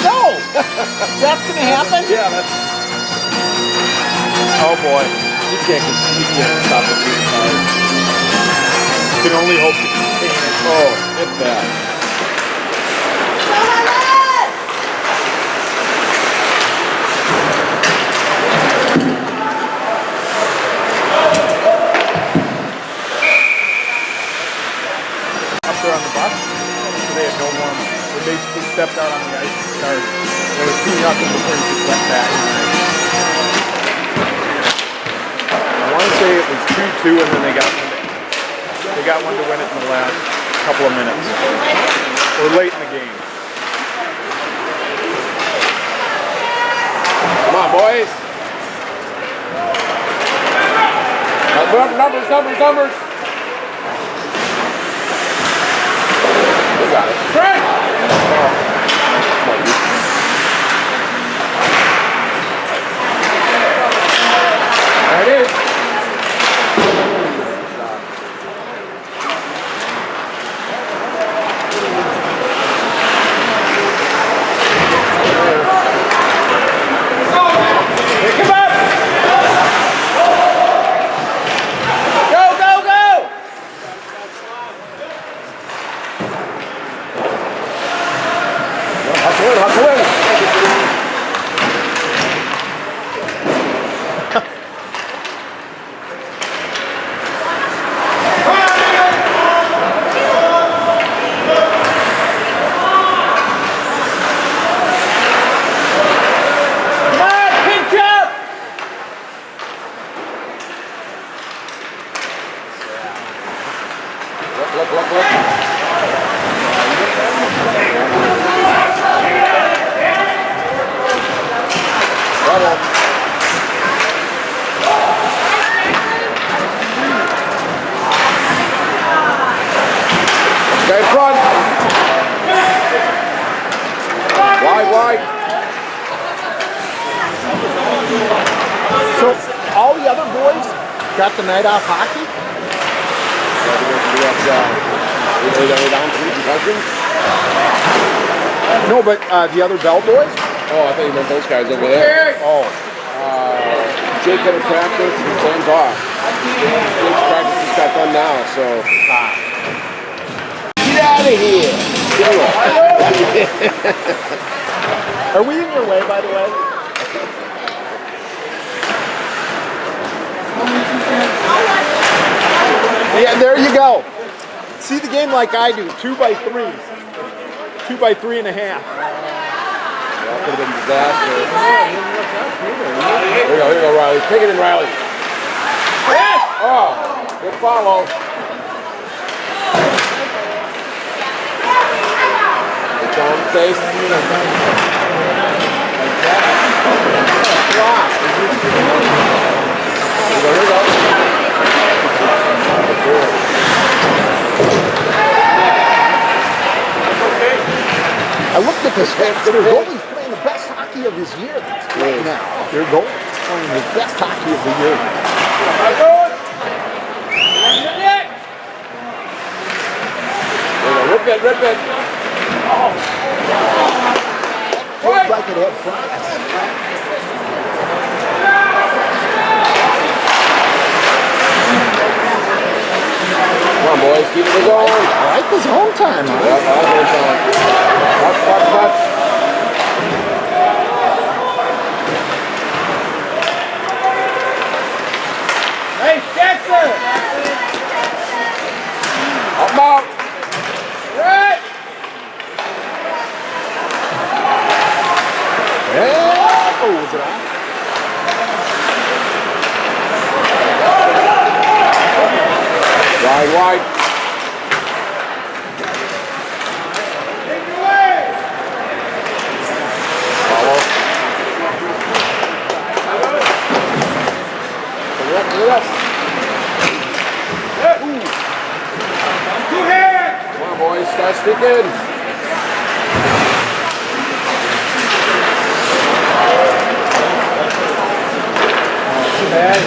No! That's going to happen? Yeah, that's... Oh boy. You can't stop the beat. You can only hope to contain it. Oh, it's bad. Up there on the bus, they had no warm. They basically stepped out on the ice and started. There was 2-0 before you could step back. I want to say it was 2-2 and then they got one to win it in the last couple of minutes. Or late in the game. Come on, boys. Numbers. We got it. Frank! There it is. Stay front. Wide. So, all the other boys got the night off hockey? No, but the other Bell boys? Oh, I thought you meant those guys over there. Oh. Jake had a practice and Sam's off. Jake's practice just got done now, so. Get out of here! Are we in your way, by the way? Yeah, there you go. See the game like I do, 2x3s. 2x3.5. That could have been a disaster. Here you go, Riley. Take it in, Riley. Yes! Oh, good follow. It's on face. Here we go. I looked at this. Their goalie's playing the best hockey of his year right now. Their goalie's playing the best hockey of the year. Rip it. Oh. Looks like it had France. Come on, boys, keep it going. I like the zone time, huh? Yep, I like the zone. Watch. Nice, Jackson! Up, out. Right! Yeah. Oh, was it on? Wide. Take it away! Follow. Get up. Two hands! Come on, boys, start sticking. Too bad.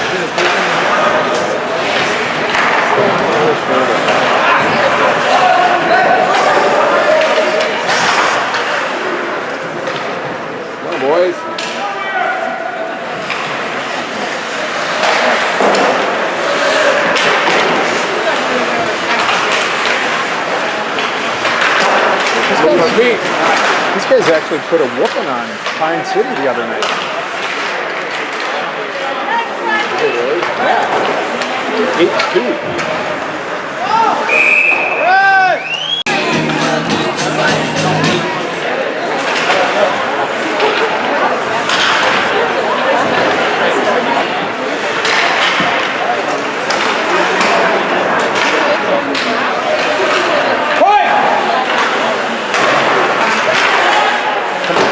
These guys actually put a whooping on Pine City the other night. Yeah. 8-2.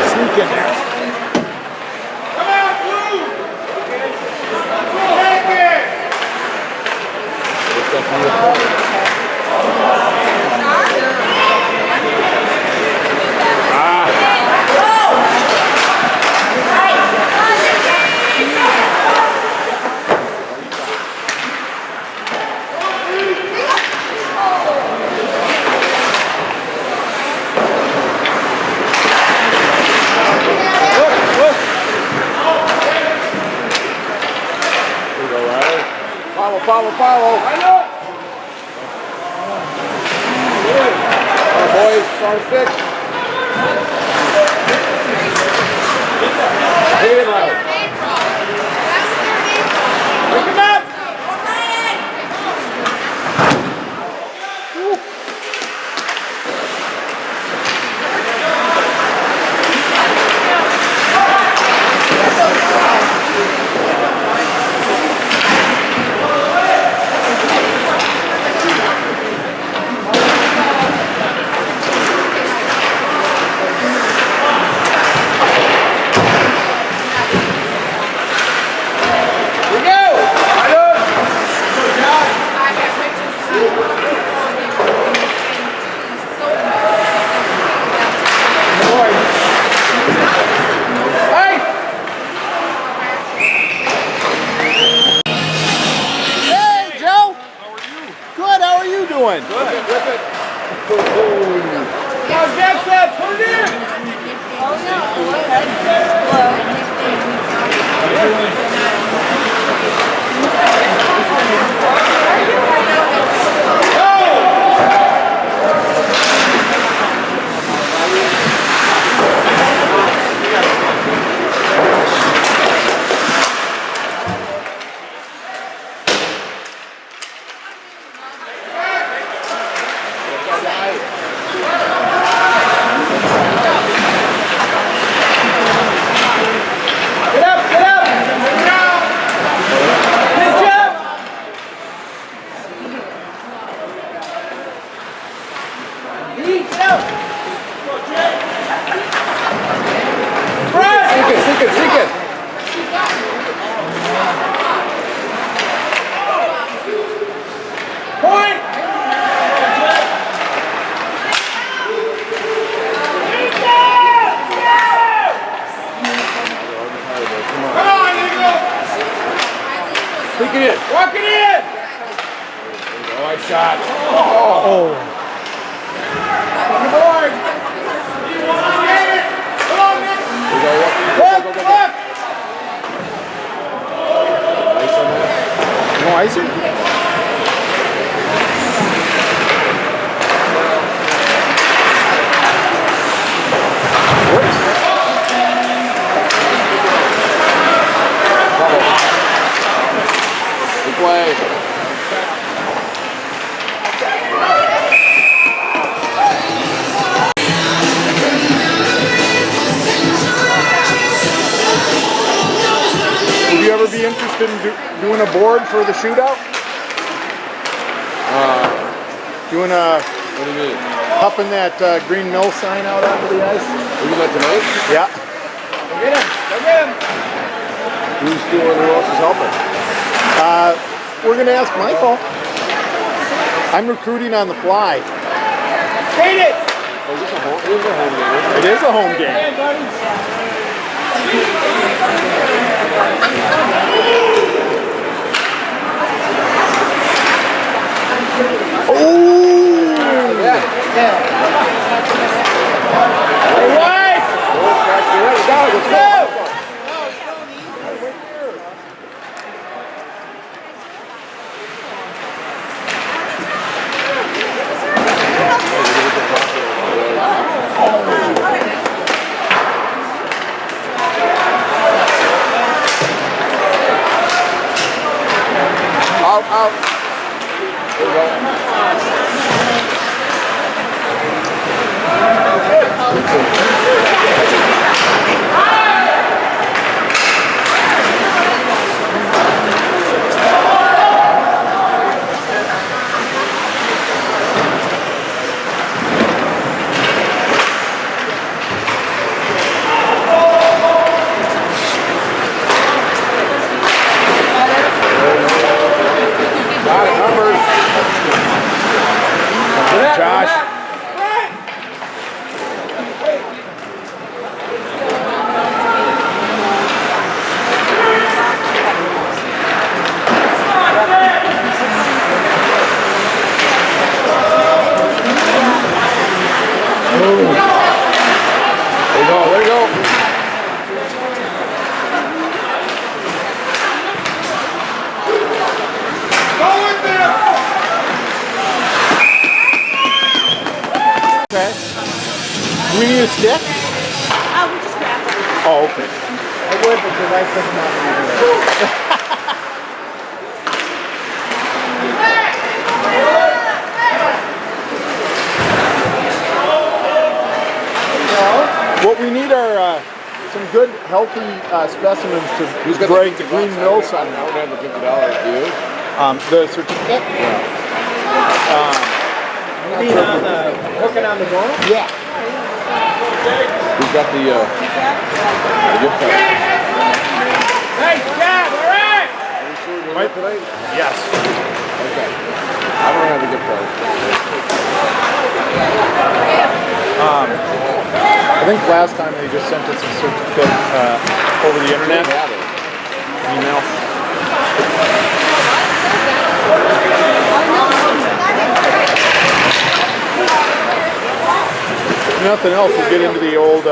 Sneak in there. Come on, Blue! Take it! Follow. Boys, start fix. Hit it loud. Pick him up! Doing? Now, get that, put it in! Sink it. Point! Come on, Eagle! Sink it in. Walk it in! Nice shot. Oh. On the board! Get it! Come on, Nick! Look! No icing? Good play. Would you ever be interested in doing a board for the shootout? Doing a What do you mean? popping that Green Mill sign out onto the ice? Are you that tonight? Yeah. Go get him! Go get him! Who's doing? Who else is helping? We're gonna ask Michael. I'm recruiting on the fly. Beat it! Oh, is this a home? It is a home game. It is a home game. Hey, buddy! Oh! Yeah. Hey, White! Let's go. gosh. There you go, there you go. Okay. Do we need a stick? Oh, we just grabbed it. Oh, okay. I would, because I could not read it. What we need are some good, healthy specimens to break the Green Mill Sun. I don't have the $50, do you? The certificate? Hooking on the door? Yeah. We've got the gift card. Nice job, all right! Are you sure you're Right. doing it today? Yes. Okay. I don't have a gift card. I think last time they just sent us a certificate over the internet. I have it. Email. If nothing else, we'll get into the old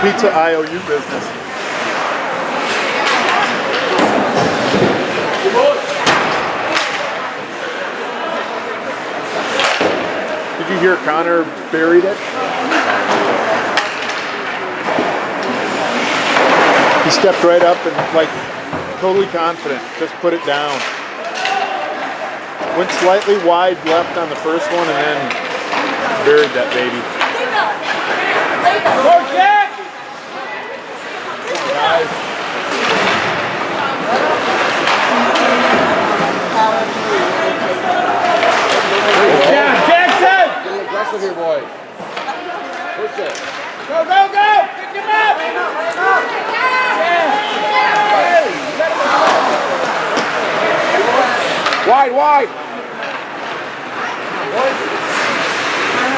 pizza IOU business. Did you hear Connor buried it? He stepped right up and like totally confident, just put it down. Went slightly wide left on the first one and then buried that baby. Go, Jack! Yeah, Jackson! Getting aggressive here, boy. Push it. Go, go, go! Pick him up! Wide, wide.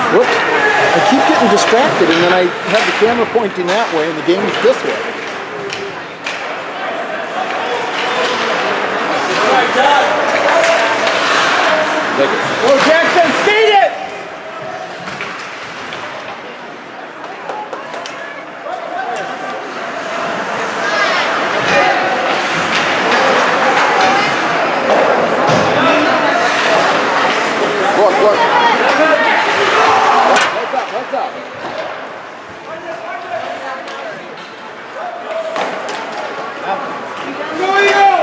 Whoops. I keep getting distracted and then I have the camera pointing that way and the game's this way. Go, Jackson, skate it! Look, look. What's up, what's up? Go, Eagle!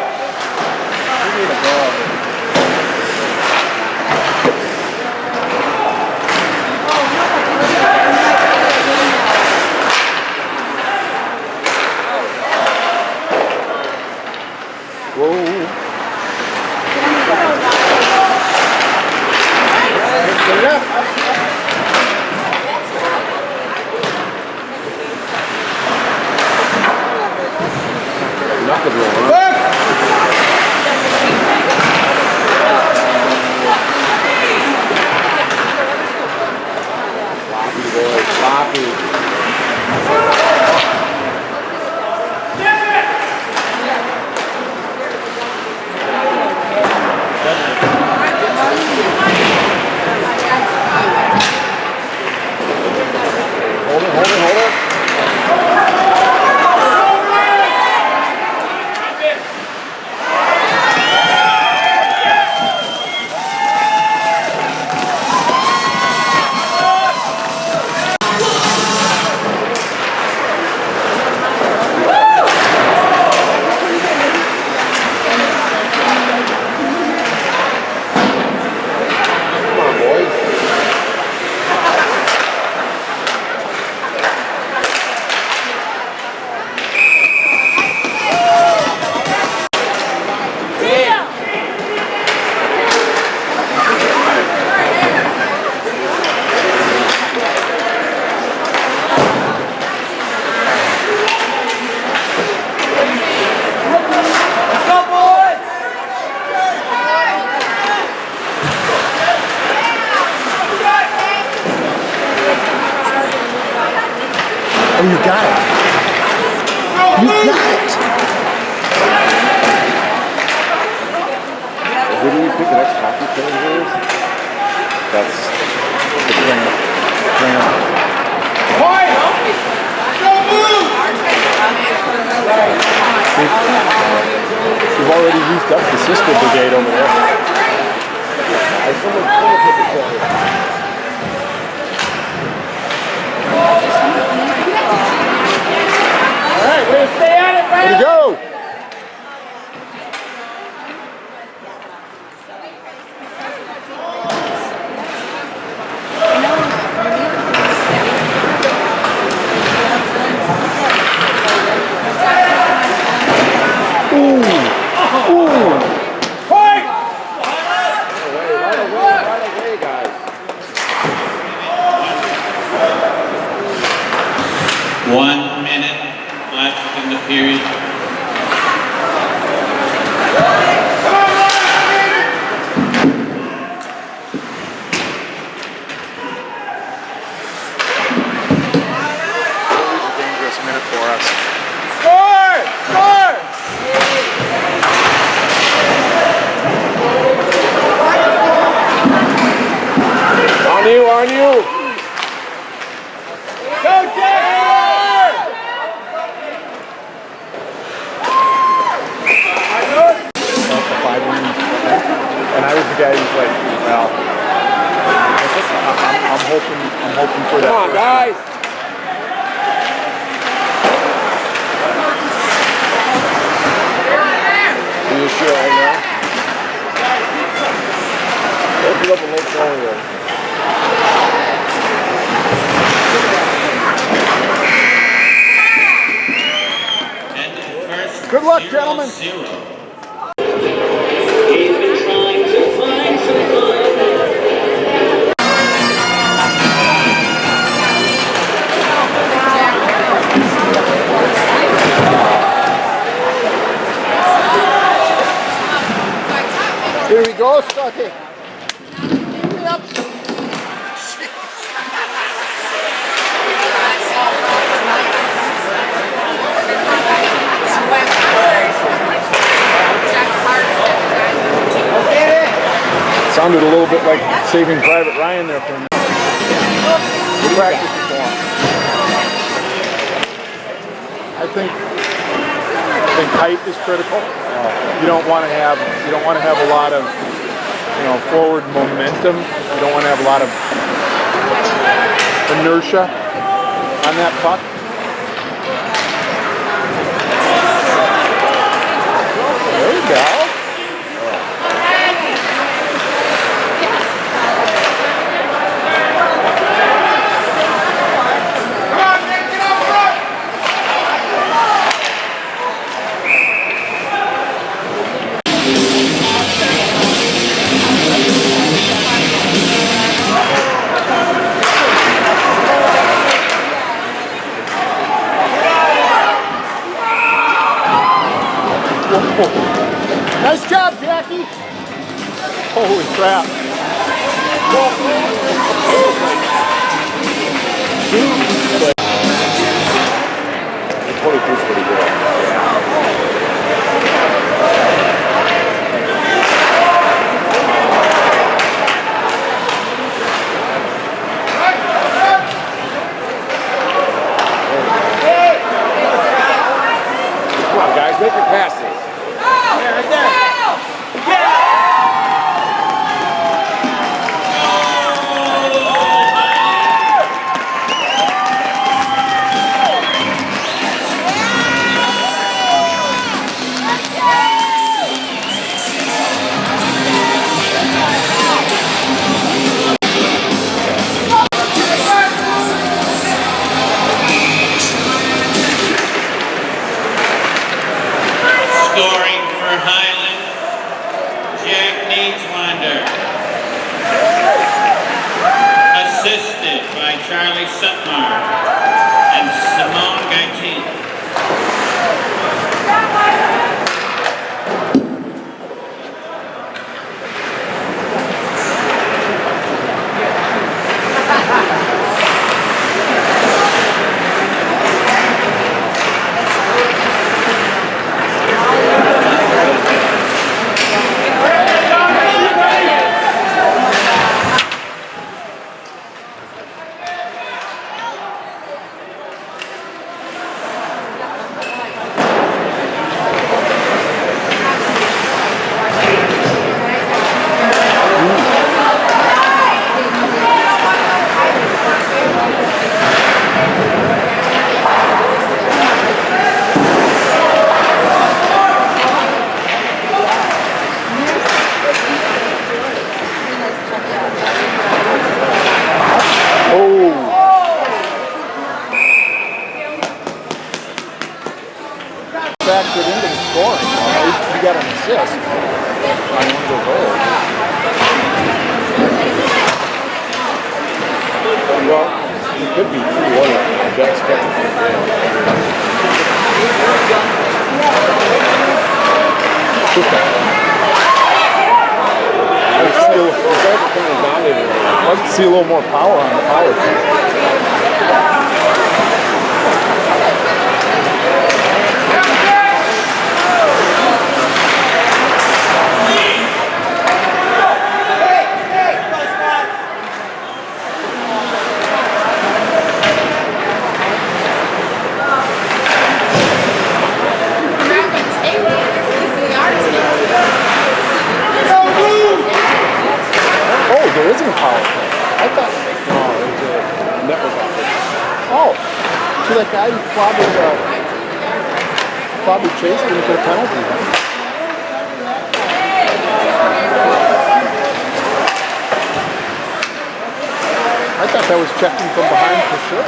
Whoa. Get it up. Nothing wrong. Look! Sloppy, boy. Sloppy. Oh, you got it. You got it. Who do we pick the next hockey player is? That's the grand. You've already used up the sister brigade over there. Alright, we're gonna stay at it, Way to go! Right away, guys. 1 minute left in the period. Always a dangerous minute for us. Score! Score! On you, on you. Go, Jack! And I was the guy who's like, well, I'm hoping for that. Come on, guys! Are you sure right now? Open up and let's go here. Good luck, gentlemen. 0-0. Here we go, Scotty. Yep. Sounded a little bit like Saving Private Ryan there for a minute. Good practice perform. I think height is critical. You don't want to have a lot of forward momentum. You don't want to have a lot of inertia on that puck. There we go. Nice job, Jackie. Holy crap. 22's pretty good. Come on, guys, make your passes. Right there. Scoring for Highland, Jack Needswander. Assisted by Charlie Sutmar and Simone Gaitin. assist on one of the goals. Well, it could be 2-1. That's I'd like to see a little more power on the power play. Oh, there isn't a power play. I thought, no, there's a net was off it. Oh, so that guy probably chased him for a penalty. I thought that was checking from behind for sure.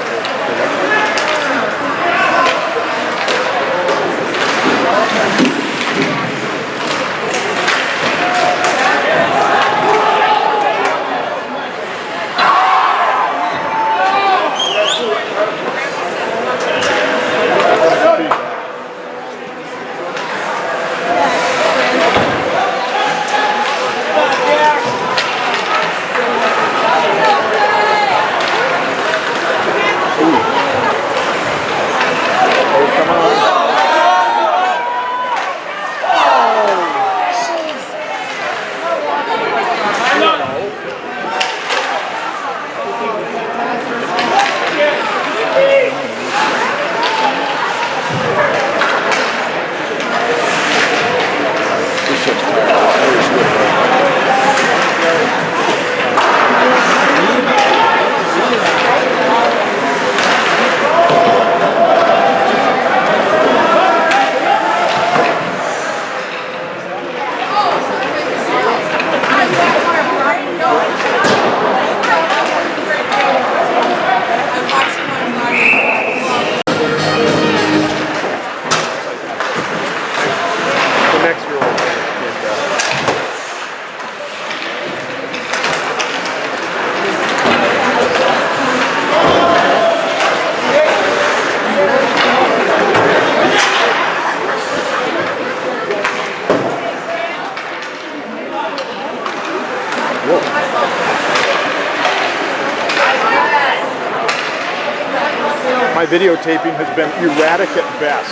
My videotaping has been erratic at best.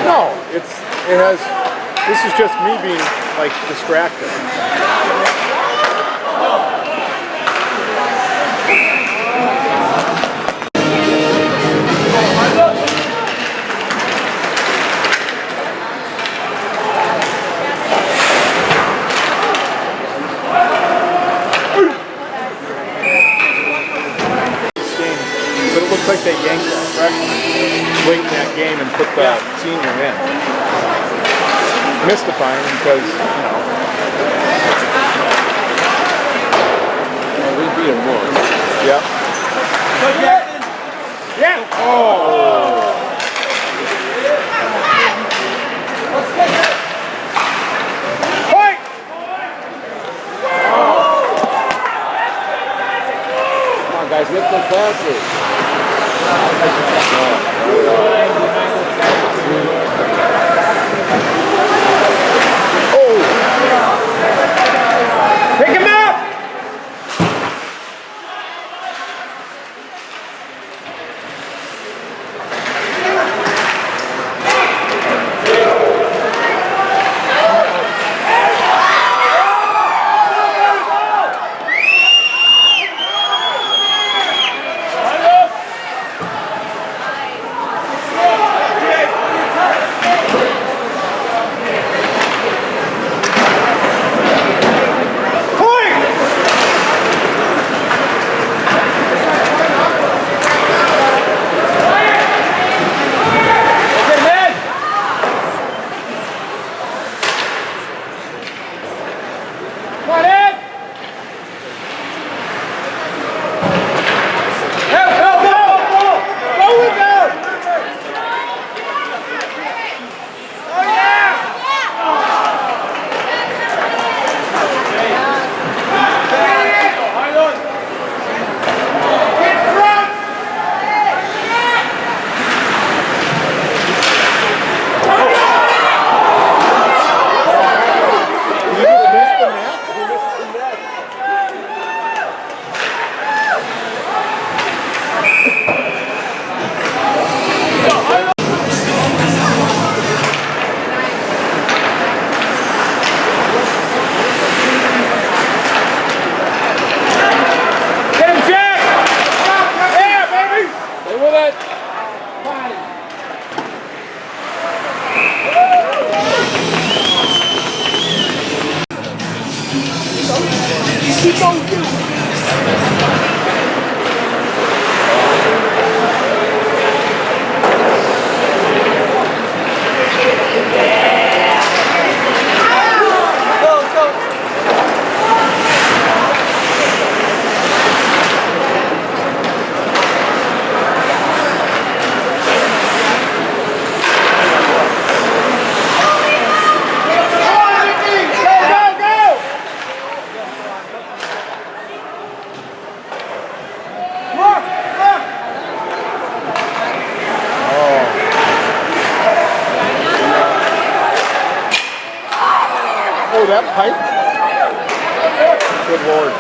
No, it has, this is just me being like distracted. But it looks like they yanked that freshman late in that game and put the senior in. Mystifying because, you know. Well, we beat him once. Yep. Yeah. Oh. Come on, guys, lift the passes. Pick him up! Oh, that pipe? Good Lord.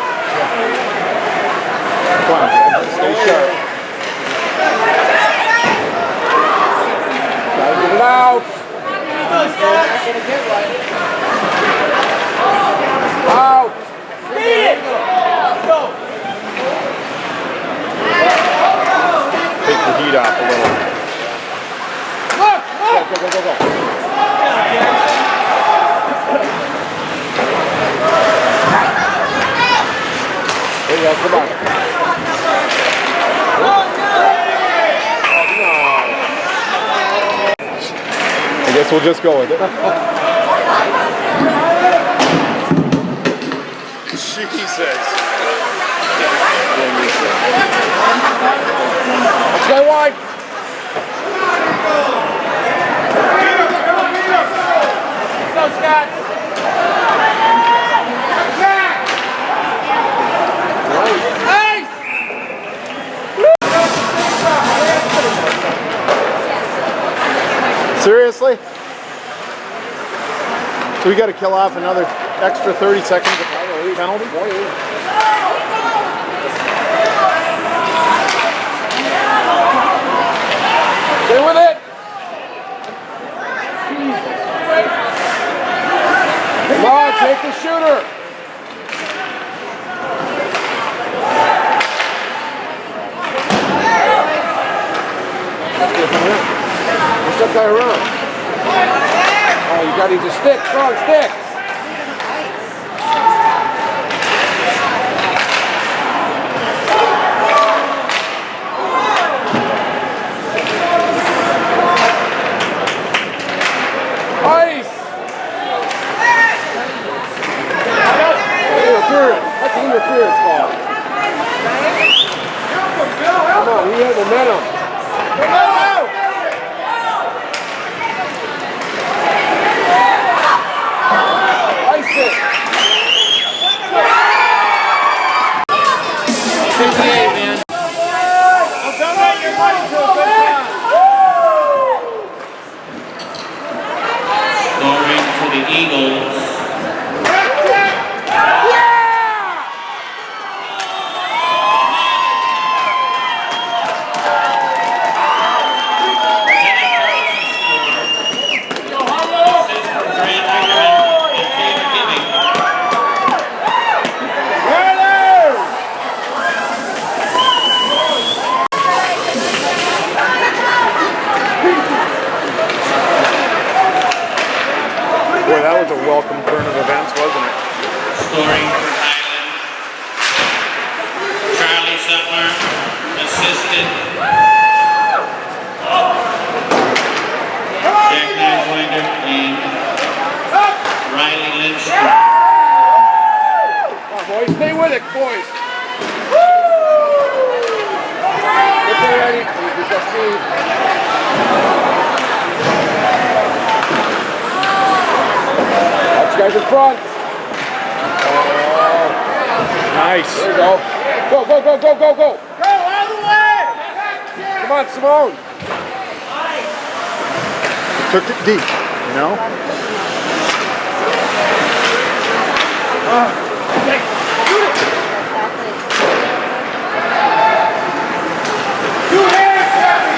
Come on, stay sharp. Gotta get it out. Out. Take the heat off a little. Go. There you go, come on. I guess we'll just go with it. Jesus. Let's go wide. Go, Scott. Seriously? So we got to kill off another extra 30 seconds of penalty? Stay with it! Come on, take the shooter! Push that guy around. Oh, you gotta use a stick, strong stick. Ice! Interference. That's an interference call. Come on, we have momentum. Ice it. 58, man. Donate your money to a good time. Scoring for the Eagles. Boy, that was a welcome turn of events, wasn't it? Scoring for Highland. Charlie Sutler, assisted. Jack Niswinder and Riley Lindstrom. Come on, boys, stay with it, boys. Get there, Eddie. Get that speed. Guys in front. Oh, nice. There you go. Go. Go all the way. Come on, Simone. Took it deep, you know? Two hands, Kathy.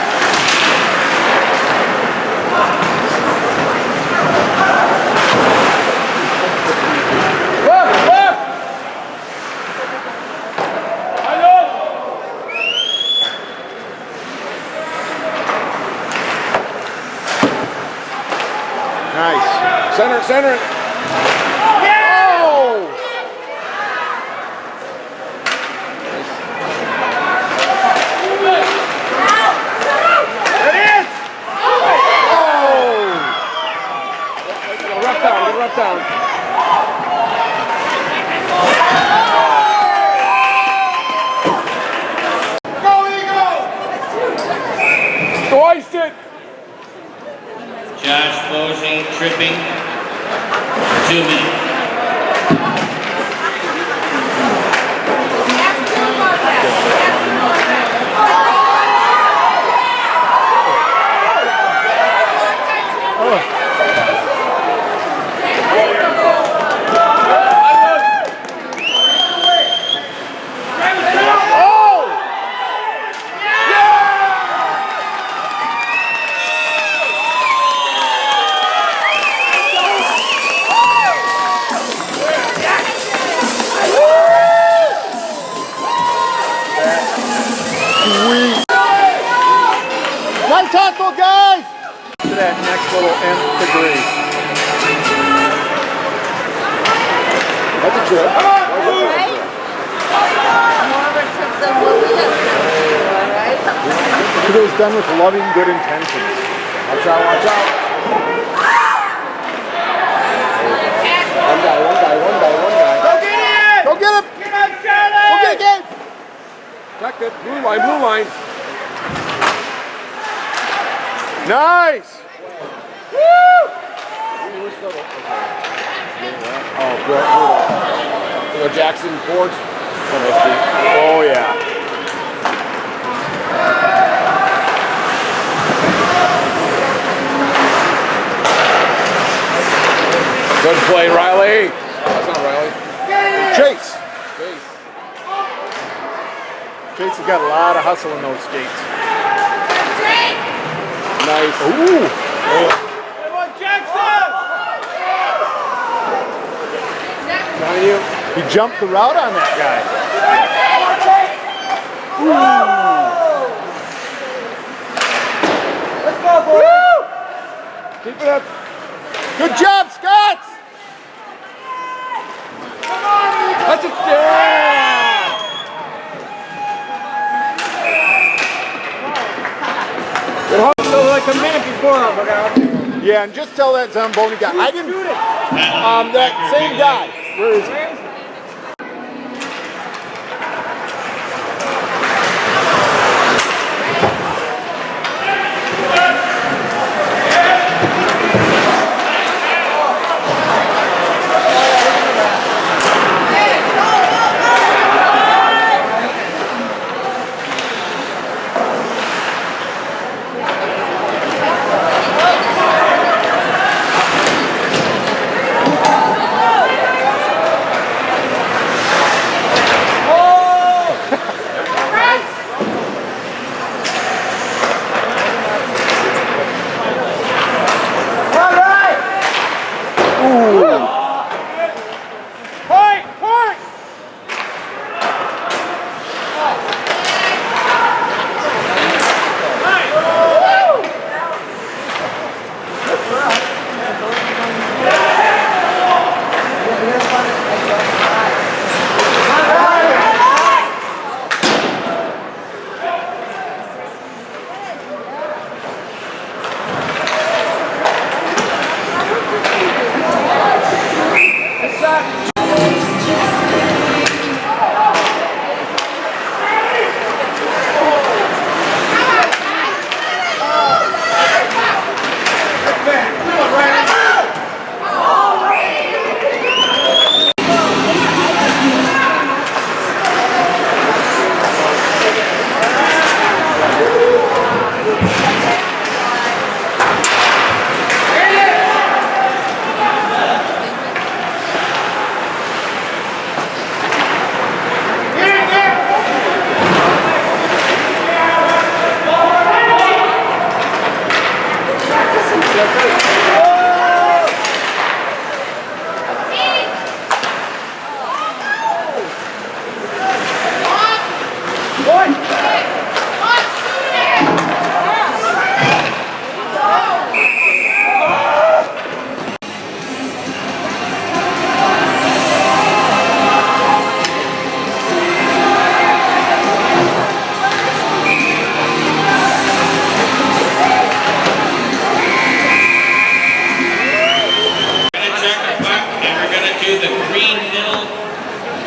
Nice. Center it. Oh! tripping, 2 minutes. Nice hustle, guys! To that next little nth degree. That's a trip. It was done with loving good intentions. Watch out, watch out. One guy. Go get it! Go get him! Get him, Charlie! Go get it, Gabe! Tuck it. Blue line. Nice! Woo! Oh, good. Jackson Ford. Oh, yeah. Good play, Riley. That's not Riley. Chase. Chase has got a lot of hustle in those skates. Nice. Ooh. Jackson! He jumped the route on that guy. Ooh. Let's go, boys. Keep it up. Good job, Scott. Come on. That's a Like a minute before him, look out. Yeah, and just tell that Zamboni guy. I didn't shoot it. That same guy. Where is he?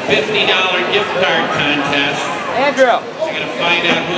$50 gift card contest. Andrew. We're going to find out who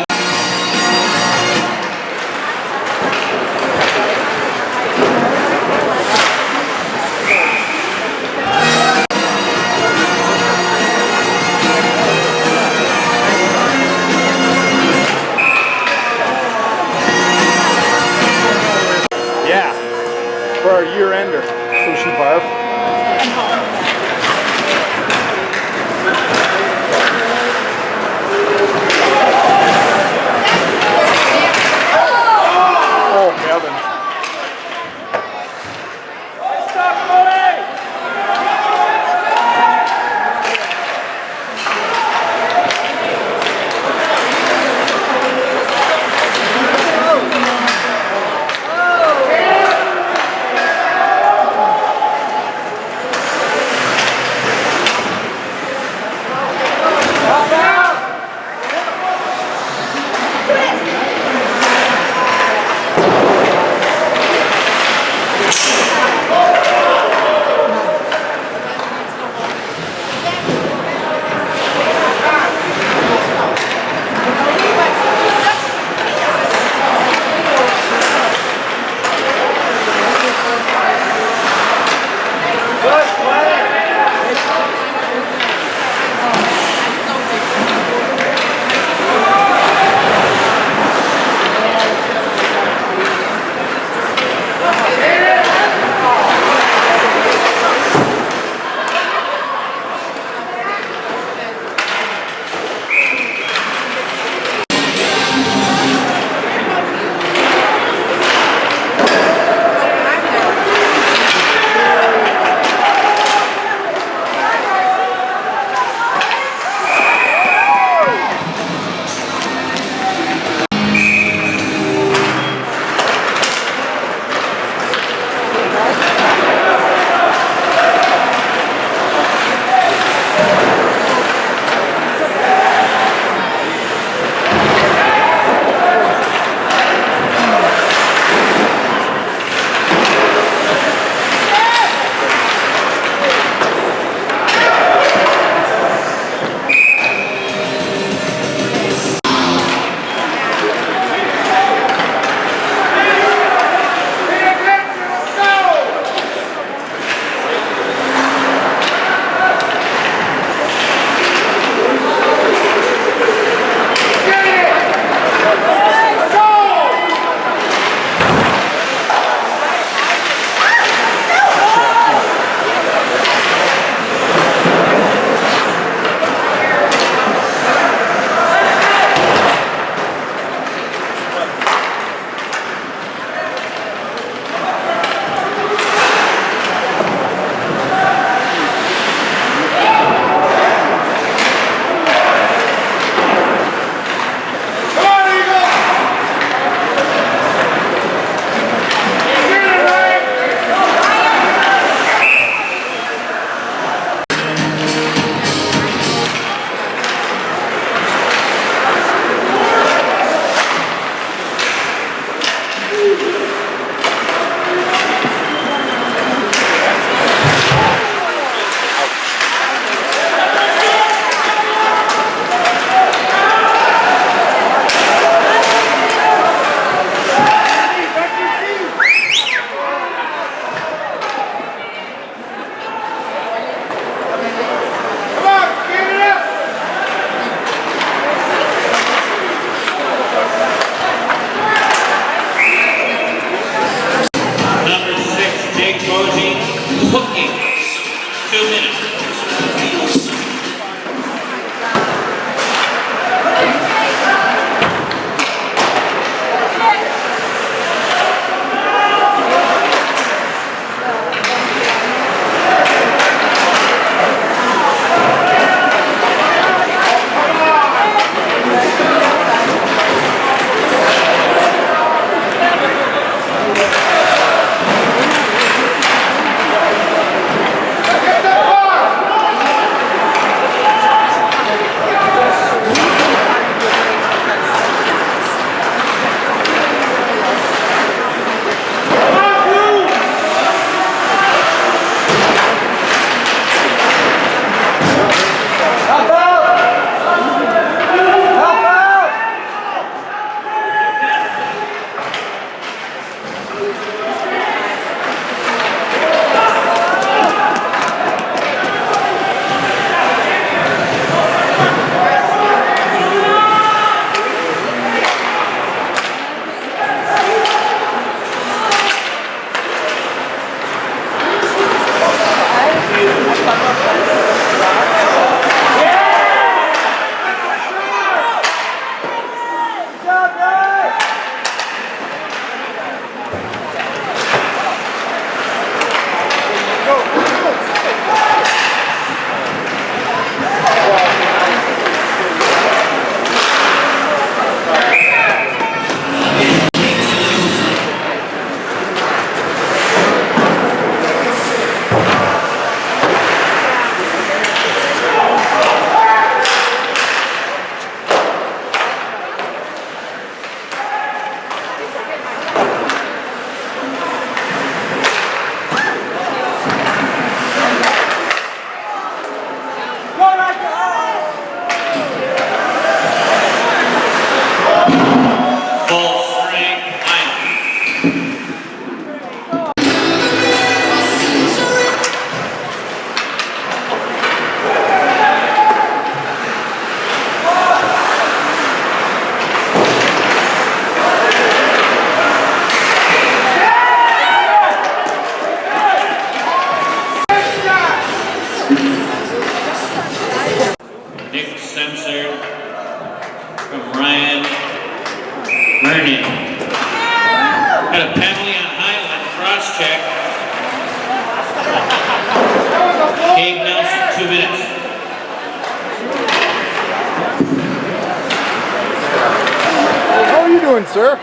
doing, sir?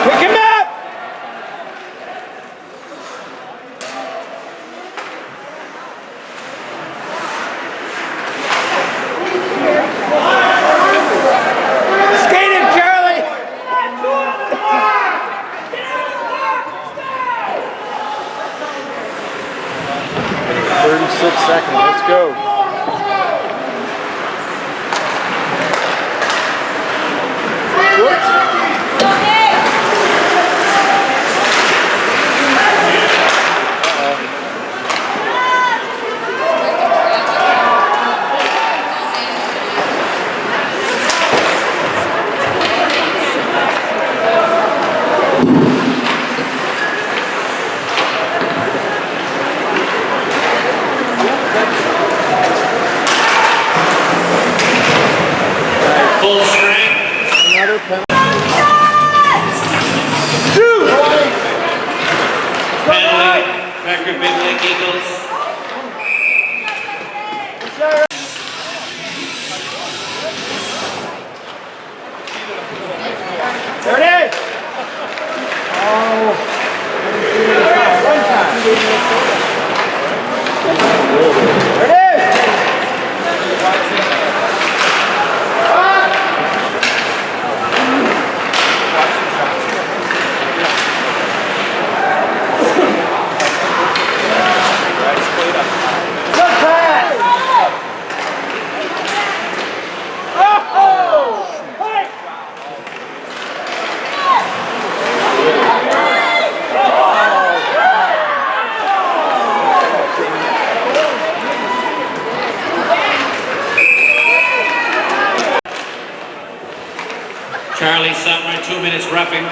Pick him up! Skate him, Charlie! 36 seconds, let's go. Full strength. Another penalty. Penalty. Becker Big Lake Eagles. There it is! There it is! Charlie Sumner, 2 minutes roughing.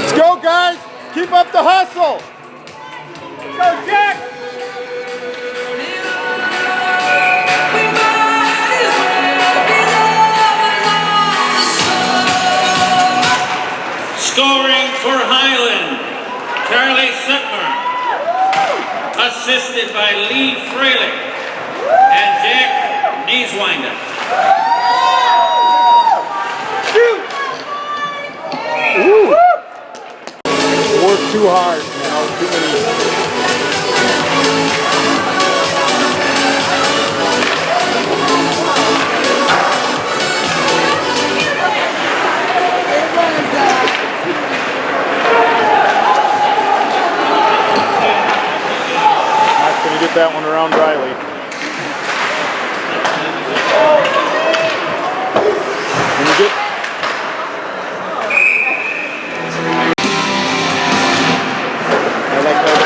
Let's go, guys. Keep up the hustle. Go, Jack. Scoring for Highland, Charlie Sutmer, assisted by Lee Freilich and Jack Nieswinder. Ooh. Work too hard, you know, too many. Not going to get that one around Riley. When you get I like that.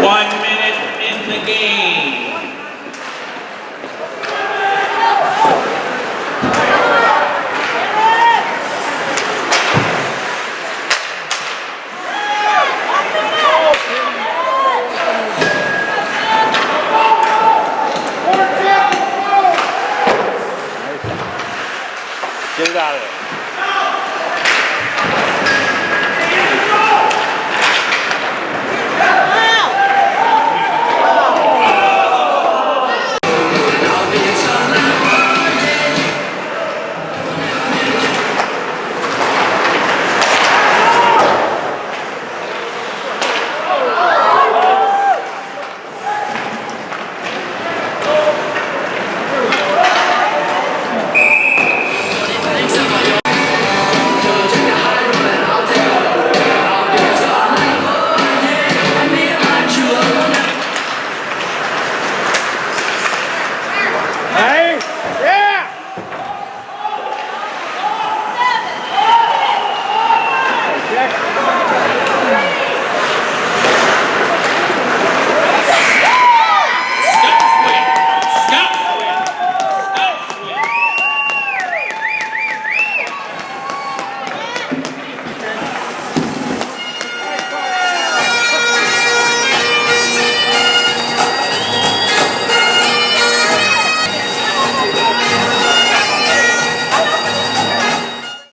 1 minute in the game. Get it out of there.